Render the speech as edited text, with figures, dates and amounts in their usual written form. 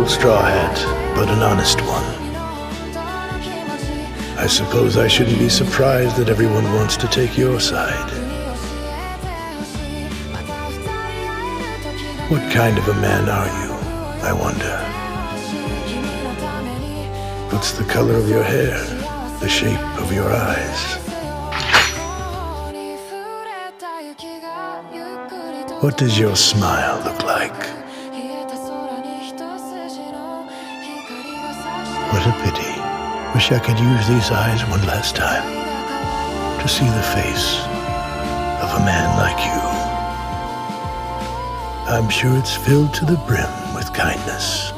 old straw hat, but an honest one. I suppose I shouldn't be surprised that everyone wants to take your side. What kind of a man are you, I wonder? What's the color of your hair? The shape of your eyes? What does your smile look like? What a pity. Wish I could use these eyes one last time to see the face of a man like you. I'm sure it's filled to the brim with kindness.